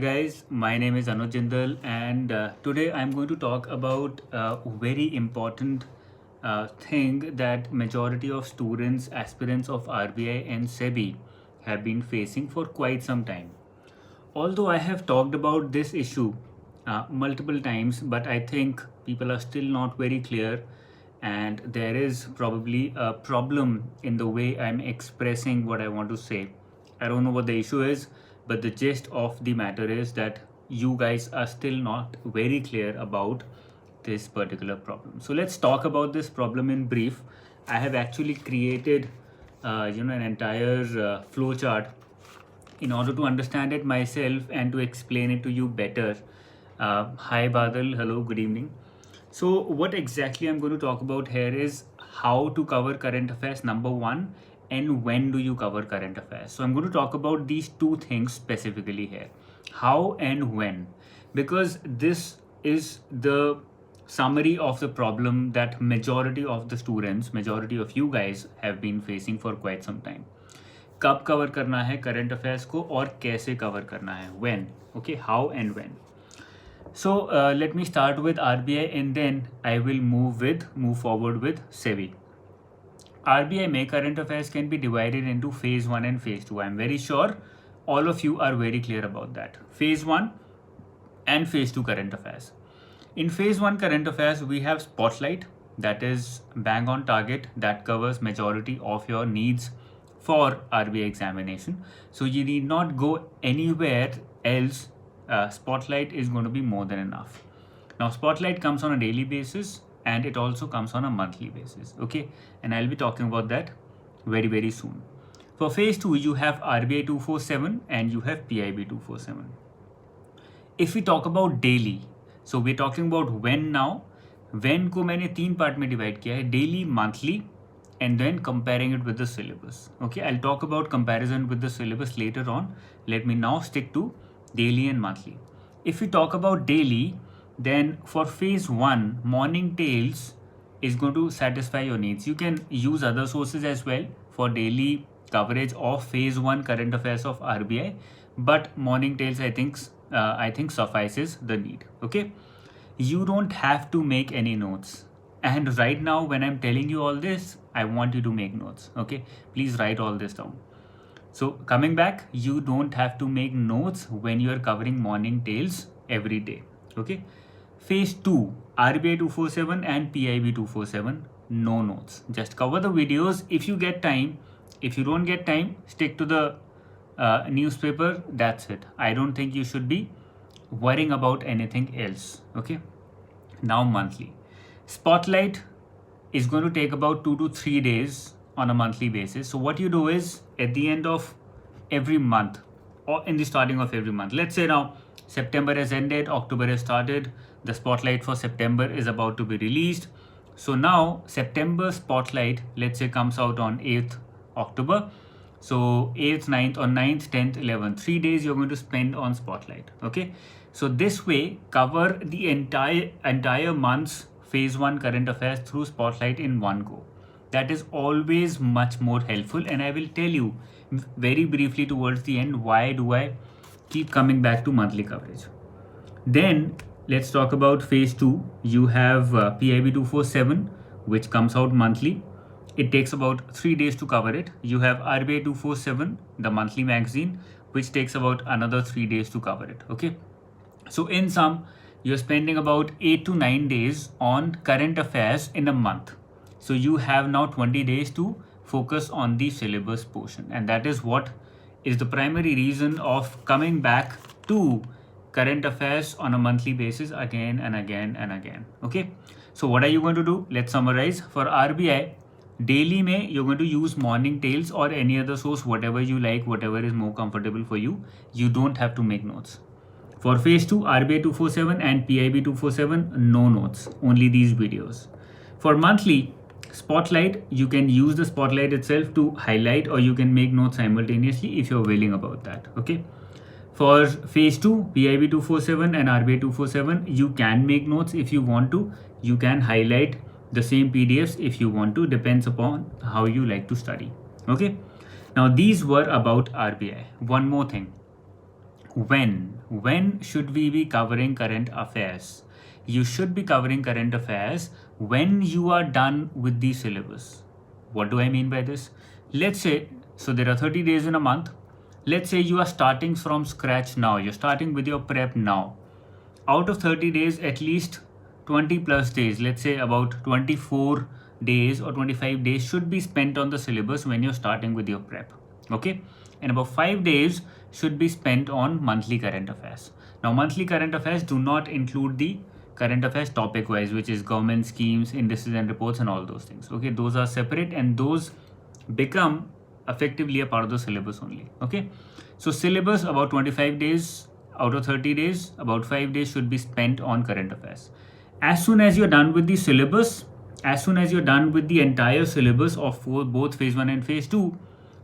Guys, my name is Anuj Jindal, and today I'm going to talk about a very important thing that majority of students, aspirants of RBI and SEBI have been facing for quite some time. Although I have talked about this issue multiple times, but I think people are still not very clear, and there is probably a problem in the way I'm expressing what I want to say. I don't know what the issue is, but the gist of the matter is that you guys are still not very clear about this particular problem. So let's talk about this problem in brief. I have actually created, an entire flow chart in order to understand it myself and to explain it to you better. Hi Badal, hello, good evening. So what exactly I'm going to talk about here is how to cover current affairs, number one, and when do you cover current affairs. So I'm going to talk about these two things specifically here, how and when, because this is the summary of the problem that majority of the students, majority of you guys have been facing for quite some time. कब cover करना है current affairs को और कैसे cover करना है, when, okay, how and when. So let me start with RBI and then I will move forward with SEBI. RBI में current affairs can be divided into phase 1 and phase 2. I'm very sure all of you are very clear about that. Phase 1 and phase 2 current affairs. In phase 1 current affairs, we have Spotlight, that is bang on target, that covers majority of your needs for RBI examination. So you need not go anywhere else. Spotlight is going to be more than enough. Now Spotlight comes on a daily basis and it also comes on a monthly basis, okay, and I'll be talking about that very soon. For phase 2 you have RBI 247 and you have PIB 247. If we talk about daily, so we're talking about when now. When को मैंने 3 part में divide किया है, daily, monthly and then comparing it with the syllabus. Okay, I'll talk about comparison with the syllabus later on. Let me now stick to daily and monthly. If we talk about daily, then for phase 1, Morning Tales is going to satisfy your needs. You can use other sources as well for daily coverage of phase 1 current affairs of RBI, but Morning Tales I think suffices the need. Okay, you don't have to make any notes. And right now when I'm telling you all this, I want you to make notes. Okay, please write all this down. So coming back, you don't have to make notes when you are covering Morning Tales every day. Okay, phase 2, RBI 247 and PIB 247, no notes. Just cover the videos if you get time. If you don't get time, stick to the newspaper. That's it. I don't think you should be worrying about anything else. Okay, now monthly. Spotlight is going to take about 2 to 3 days on a monthly basis. So what you do is at the end of every month or in the starting of every month, let's say now September has ended, October has started, the Spotlight for September is about to be released. So now September Spotlight, let's say, comes out on 8th October. So 8th, 9th, or 9th, 10th, 11th, 3 days you're going to spend on Spotlight. Okay, so this way cover the entire month's phase 1 current affairs through Spotlight in one go. That is always much more helpful, and I will tell you very briefly towards the end why do I keep coming back to monthly coverage. Then let's talk about phase 2. You have PIB 247, which comes out monthly. It takes about 3 days to cover it. You have RBI 247, the monthly magazine, which takes about another 3 days to cover it. Okay, so in sum, you're spending about 8 to 9 days on current affairs in a month. So you have now 20 days to focus on the syllabus portion, and that is what is the primary reason of coming back to current affairs on a monthly basis again and again and again. Okay, so what are you going to do? Let's summarize. For RBI, daily mein you're going to use Morning Tales or any other source, whatever you like, whatever is more comfortable for you. You don't have to make notes. For phase 2, RBI 247 and PIB 247, no notes, only these videos. For monthly, Spotlight, you can use the Spotlight itself to highlight, or you can make notes simultaneously if you're willing about that. Okay, for phase 2, PIB 247 and RBI 247, you can make notes if you want to. You can highlight the same PDFs if you want to, depends upon how you like to study. Okay, now these were about RBI. One more thing, when should we be covering current affairs? You should be covering current affairs when you are done with the syllabus. What do I mean by this? Let's say, so there are 30 days in a month. Let's say you are starting from scratch now. You're starting with your prep now. Out of 30 days, at least 20 plus days, let's say about 24 days or 25 days should be spent on the syllabus when you're starting with your prep. Okay? And about 5 days should be spent on monthly current affairs. Now, monthly current affairs do not include the current affairs topic wise, which is government schemes, indices and reports and all those things. Okay, those are separate and those become effectively a part of the syllabus only. Okay, so syllabus about 25 days out of 30 days, about 5 days should be spent on current affairs. As soon as you're done with the syllabus, as soon as you're done with the entire syllabus of both phase 1 and phase 2,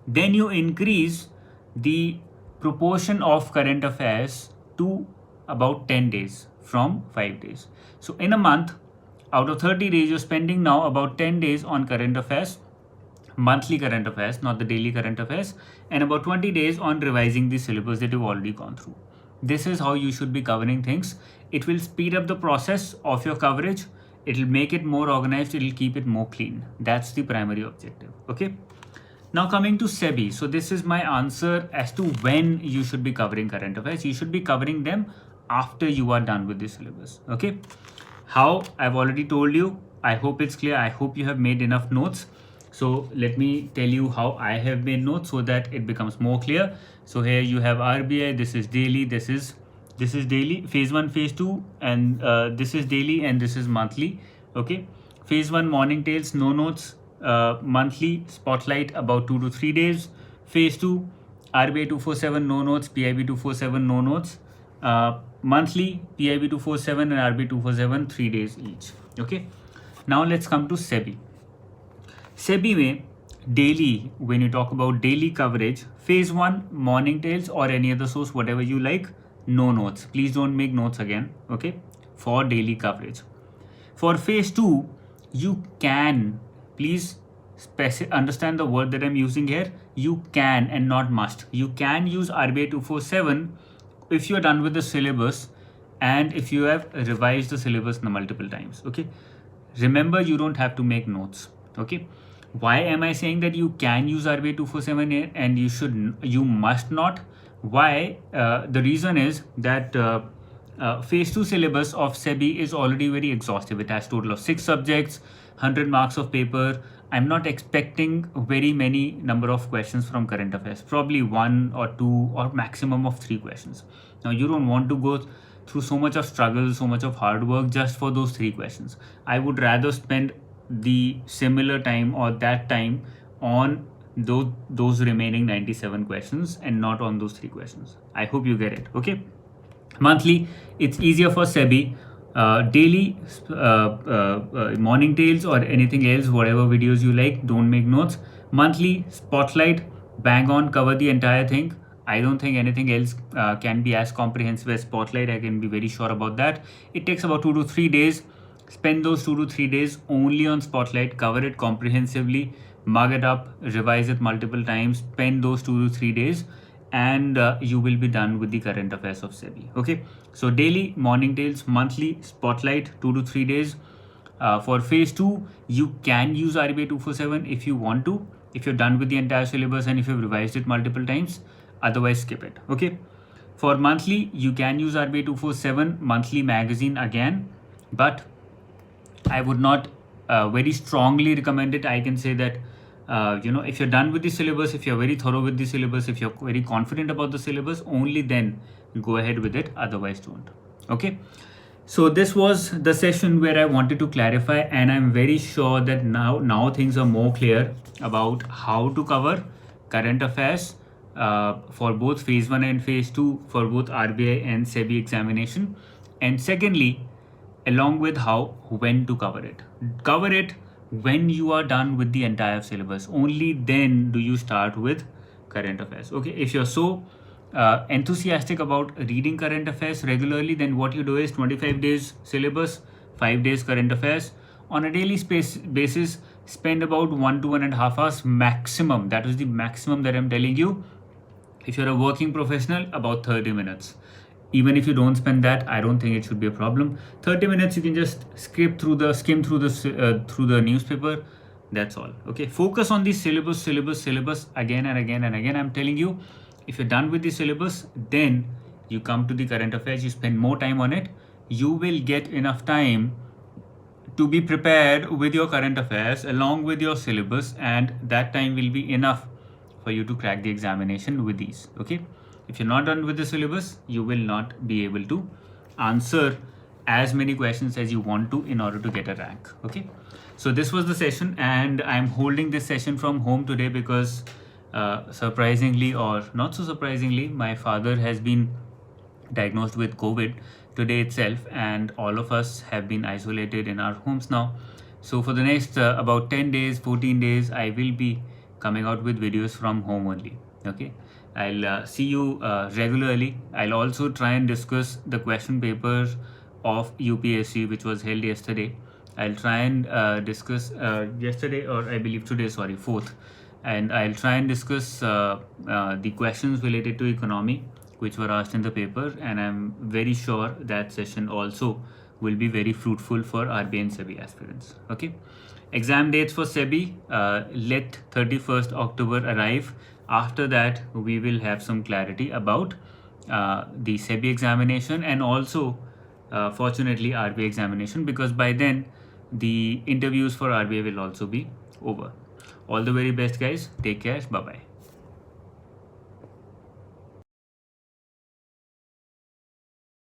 then you increase the proportion of current affairs to about 10 days from 5 days. So in a month, out of 30 days, you're spending now about 10 days on current affairs, monthly current affairs, not the daily current affairs, and about 20 days on revising the syllabus that you've already gone through. This is how you should be covering things. It will speed up the process of your coverage. It'll make it more organized. It'll keep it more clean. That's the primary objective. Okay. Now coming to SEBI. So this is my answer as to when you should be covering current affairs. You should be covering them after you are done with the syllabus. Okay. How? I've already told you. I hope it's clear. I hope you have made enough notes. So let me tell you how I have made notes so that it becomes more clear. So here you have RBI, this is daily, this is daily, phase 1, phase 2, and this is daily and this is monthly. Okay, phase 1 morning tales, no notes, monthly spotlight about 2 to 3 days. Phase 2 RBI 247 no notes, PIB 247 no notes, monthly PIB 247 and RBI 247 3 days each. Okay, now let's come to SEBI. SEBI में daily, when you talk about daily coverage, phase 1 morning tales or any other source, whatever you like, no notes. Please don't make notes again. Okay, for daily coverage. For phase 2, you can, please understand the word that I'm using here. You can and not must. You can use RBI 247 if you're done with the syllabus and if you have revised the syllabus multiple times. Okay, remember, you don't have to make notes. Okay, why am I saying that you can use RBI 247 and you must not? Why? The reason is that phase 2 syllabus of SEBI is already very exhaustive. It has total of 6 subjects, 100 marks of paper. I'm not expecting very many number of questions from current affairs, probably 1 or 2 or maximum of 3 questions. Now you don't want to go through so much of struggle, so much of hard work just for those 3 questions. I would rather spend the similar time or that time on those remaining 97 questions and not on those 3 questions. I hope you get it. Okay, monthly, it's easier for SEBI. Daily, morning tales or anything else, whatever videos you like, don't make notes. Monthly, spotlight, bang on, cover the entire thing. I don't think anything else can be as comprehensive as spotlight. I can be very sure about that. It takes about 2 to 3 days. Spend those 2 to 3 days only on spotlight, cover it comprehensively, mug it up, revise it multiple times, spend those 2 to 3 days, and you will be done with the current affairs of SEBI. Okay, so daily, morning tales, monthly, spotlight, 2 to 3 days. For phase 2, you can use RBI 247 if you want to, if you're done with the entire syllabus and if you've revised it multiple times. Otherwise, skip it. Okay, for monthly, you can use RBI 247 monthly magazine again, but I would not very strongly recommend it. I can say that if you're done with the syllabus, if you're very thorough with the syllabus, if you're very confident about the syllabus, only then go ahead with it. Otherwise, don't. Okay, so this was the session where I wanted to clarify, and I'm very sure that now things are more clear about how to cover current affairs for both phase 1 and phase 2 for both RBI and SEBI examination. And secondly, along with when to cover it. Cover it when you are done with the entire syllabus. Only then do you start with current affairs. Okay, if you're so enthusiastic about reading current affairs regularly, then what you do is 25 days syllabus, 5 days current affairs. On a daily basis, spend about 1 to 1.5 hours maximum. That is the maximum that I'm telling you. If you're a working professional, about 30 minutes. Even if you don't spend that, I don't think it should be a problem. 30 minutes, you can just skim through the newspaper. That's all. Okay, focus on the syllabus again and again and again. I'm telling you, if you're done with the syllabus, then you come to the current affairs, you spend more time on it, you will get enough time to be prepared with your current affairs along with your syllabus, and that time will be enough for you to crack the examination with these. Okay, if you're not done with the syllabus, you will not be able to answer as many questions as you want to in order to get a rank. Okay, so this was the session, and I'm holding this session from home today because surprisingly or not so surprisingly, my father has been diagnosed with COVID today itself, and all of us have been isolated in our homes now. So for the next about 10 days, 14 days, I will be coming out with videos from home only. Okay, I'll see you regularly. I'll also try and discuss the question paper of UPSC which was held yesterday. I'll try and discuss yesterday, or I believe today, sorry, 4th, and I'll try and discuss the questions related to economy which were asked in the paper, and I'm very sure that session also will be very fruitful for RBI and SEBI aspirants. Okay, exam dates for SEBI, let 31st October arrive. After that, we will have some clarity about the SEBI examination, and also fortunately RBI examination, because by then the interviews for RBI will also be over. All the very best, guys. Take care. Bye bye.